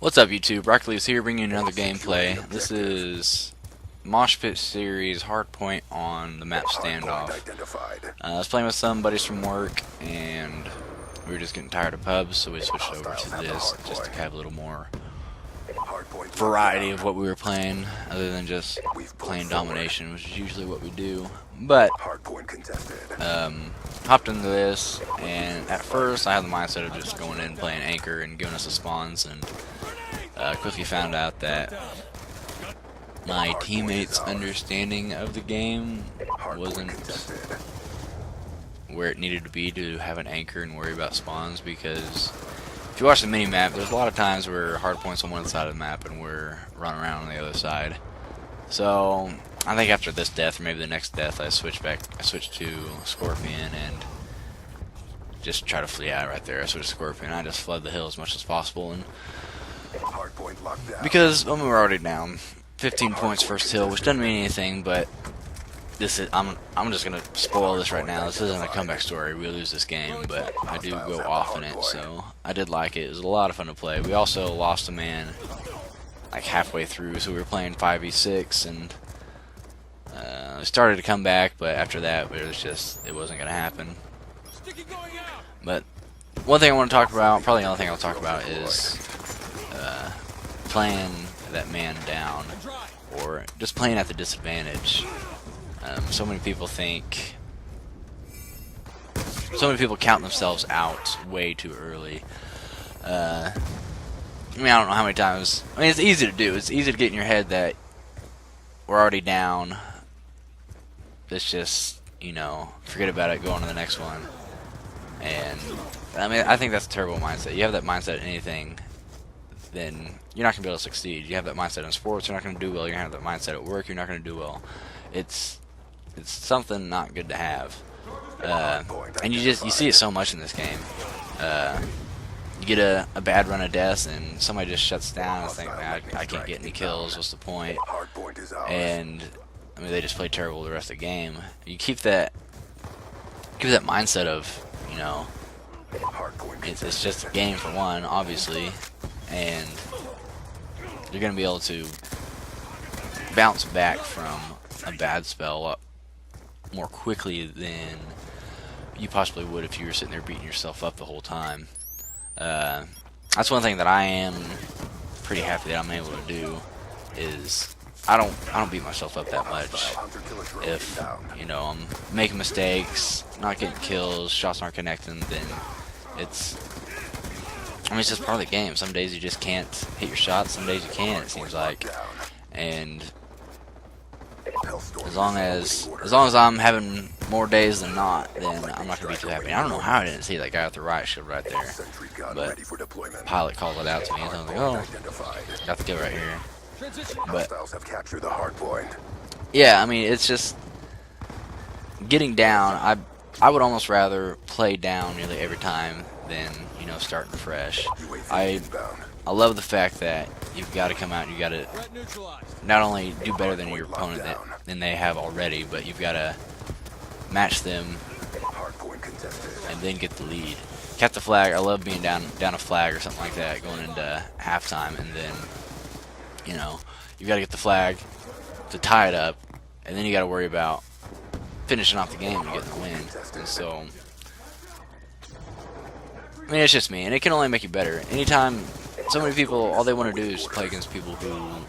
What's up, YouTube? Broccoli's here bringing you another gameplay. This is Mosh Pit Series Hardpoint on the map Standoff. I was playing with some buddies from work, and we were just getting tired of pubs, so we switched over to this just to have a little more variety of what we were playing, other than just playing domination, which is usually what we do. But hopped into this, and at first I had the mindset of just going in, playing anchor, and giving us the spawns, and quickly found out that my teammates' understanding of the game wasn't where it needed to be to have an anchor and worry about spawns, because if you watch the mini-map, there's a lot of times where Hardpoint's on one side of the map and we're running around on the other side. So I think after this death, or maybe the next death, I switched to Scorpion and just try to flee out right there. I switched to Scorpion. I just flood the hill as much as possible, and because we're already down 15 points first hill, which doesn't mean anything, but this is I'm just gonna spoil this right now. This isn't a comeback story. We lose this game, but I do go off in it, so I did like it. It was a lot of fun to play. We also lost a man like halfway through, so we were playing 5v6, and we started to come back, but after that it wasn't gonna happen. But one thing I want to talk about, probably the only thing I'll talk about, is playing that man down, or just playing at the disadvantage. So many people count themselves out way too early. I mean, I don't know how many times. I mean, it's easy to do. It's easy to get in your head that we're already down. It's just, forget about it, go on to the next one. And I mean, I think that's a terrible mindset. You have that mindset in anything, then you're not going to be able to succeed. You have that mindset in sports, you're not going to do well. You're going to have that mindset at work, you're not going to do well. It's something not good to have. And you see it so much in this game. You get a bad run of deaths, and somebody just shuts down and thinks, man, I can't get any kills, what's the point? And I mean, they just play terrible the rest of the game. You keep that mindset of, it's just a game for one, obviously, and you're going to be able to bounce back from a bad spell up more quickly than you possibly would if you were sitting there beating yourself up the whole time. That's one thing that I am pretty happy that I'm able to do, is I don't beat myself up that much. If I'm making mistakes, not getting kills, shots aren't connecting, then it's just part of the game. Some days you just can't hit your shots, some days you can, it seems like. And as long as I'm having more days than not, then I'm not gonna be too happy. I don't know how I didn't see that guy with the riot shield right there, but pilot called it out to me, and I was like, oh, got the kill right here. But yeah, I mean, it's just getting down. I would almost rather play down nearly every time than starting fresh. I love the fact that you've got to come out and you got to not only do better than your opponent than they have already, but you've got to match them and then get the lead. Cap the flag. I love being down a flag or something like that going into halftime, and then you've got to get the flag to tie it up, and then you got to worry about finishing off the game and getting the win. And so, I mean, it's just me, and it can only make you better. Anytime, so many people, all they want to do is play against people who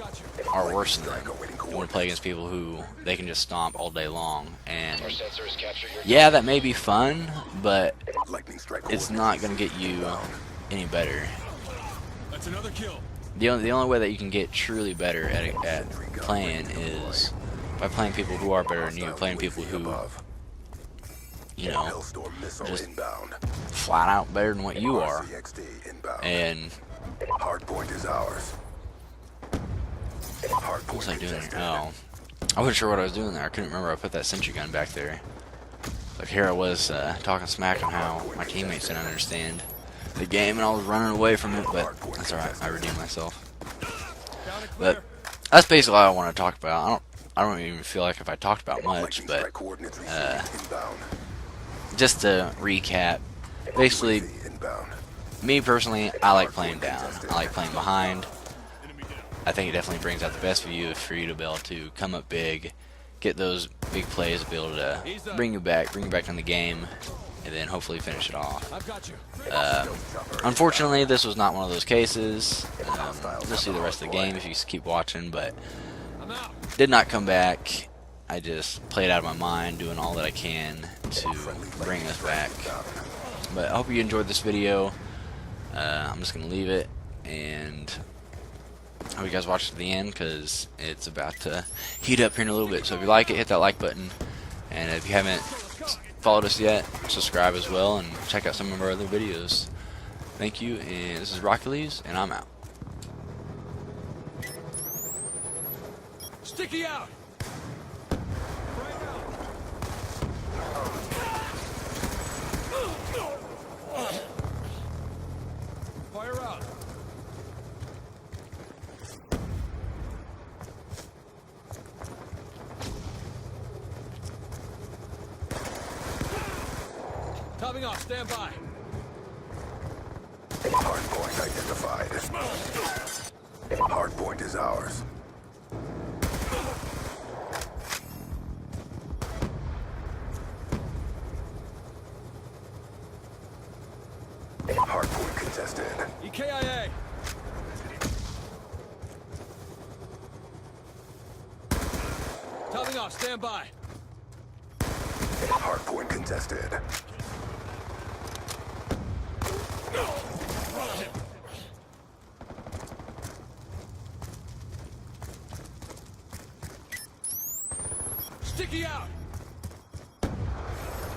are worse than them. They want to play against people who they can just stomp all day long. And yeah, that may be fun, but it's not going to get you any better. That's another kill. The only way that you can get truly better at playing is by playing people who are better than you, playing people who, just flat out better than what you are. And Hardpoint is ours. what was I doing? Oh, I wasn't sure what I was doing there. I couldn't remember. I put that sentry gun back there. Like, here I was talking smack on how my teammates didn't understand the game, and I was running away from it, but that's alright, I redeemed myself. But that's basically all I want to talk about. I don't even feel like if I talked about much, but just to recap, basically Me personally, I like playing down. I like playing behind. I think it definitely brings out the best of you for you to be able to come up big, get those big plays, be able to bring you back in the game, and then hopefully finish it off. Unfortunately, this was not one of those cases. You'll see the rest of the game if you keep watching, but did not come back. I just played out of my mind, doing all that I can to bring us back. But I hope you enjoyed this video. I'm just going to leave it, and I hope you guys watch to the end because it's about to heat up here in a little bit. So if you like it, hit that like button. And if you haven't followed us yet, subscribe as well and check out some of our other videos. Thank you, and this is Rockules, and I'm out. Sticky out! Fire out! Topping off, stand by. Hardpoint identified. Hardpoint is ours. Hardpoint contested. EKIA! Topping off, stand by. Hardpoint contested. Sticky out!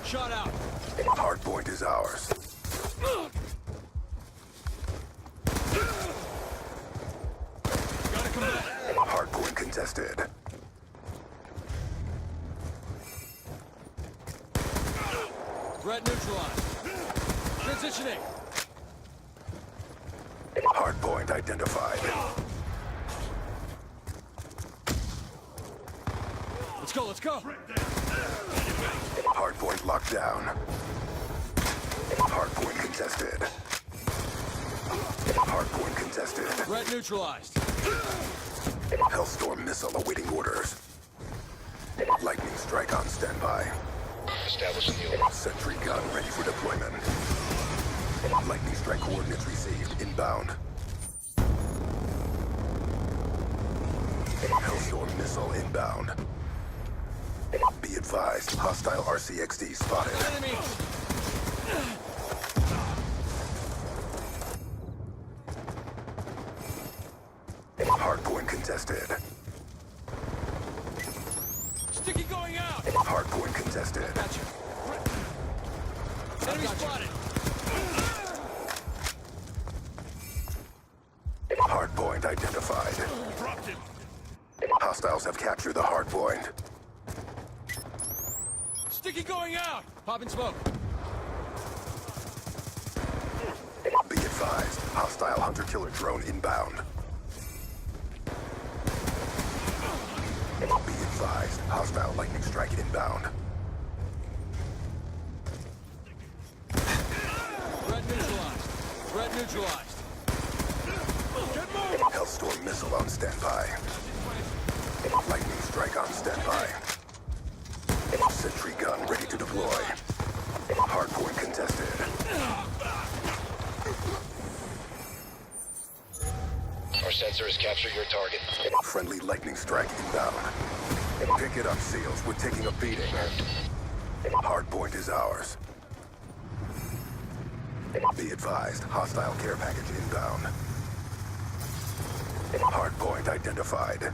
Shot out! Hardpoint is ours. Gotta come back! Hardpoint contested. Threat neutralized. Transitioning! Hardpoint identified. Let's go, let's go! Hardpoint locked down. Hardpoint contested. Hardpoint contested. Threat neutralized. Hellstorm missile awaiting orders. Lightning strike on standby. Establishing the order. Sentry gun ready for deployment. Lightning strike coordinates received. Inbound. Hellstorm missile inbound. Be advised, hostile RCXD spotted. Enemy! Hardpoint contested. Sticky going out! Hardpoint contested. Gotcha. Enemy spotted! Hardpoint identified. Dropped him! Hostiles have captured the hardpoint. Sticky going out! Popping smoke. Be advised, hostile hunter-killer drone inbound. Be advised, hostile lightning strike inbound. Threat neutralized. Threat neutralized. Get moved! Hellstorm missile on standby. Lightning strike on standby. Sentry gun ready to deploy. Hardpoint contested. Our sensors capture your target. Friendly lightning strike inbound. Pick it up, SEALs. We're taking a beating. Hardpoint is ours. Be advised, hostile care package inbound. Hardpoint identified.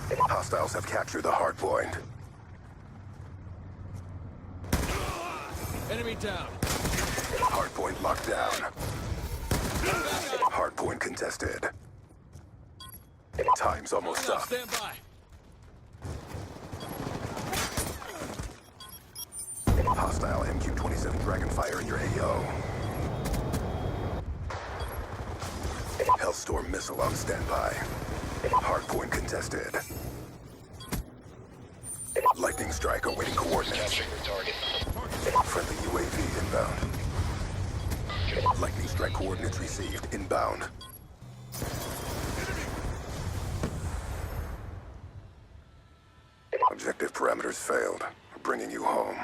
Hostiles have captured the hardpoint. Enemy down. Hardpoint locked down. Hardpoint contested. Time's almost up. Stand by. Hostile MQ-27 Dragonfire in your AO. Hellstorm missile on standby. Hardpoint contested. Lightning strike awaiting coordinates. Capturing your target. Friendly UAV inbound. Lightning strike coordinates received. Inbound. Objective parameters failed. We're bringing you home.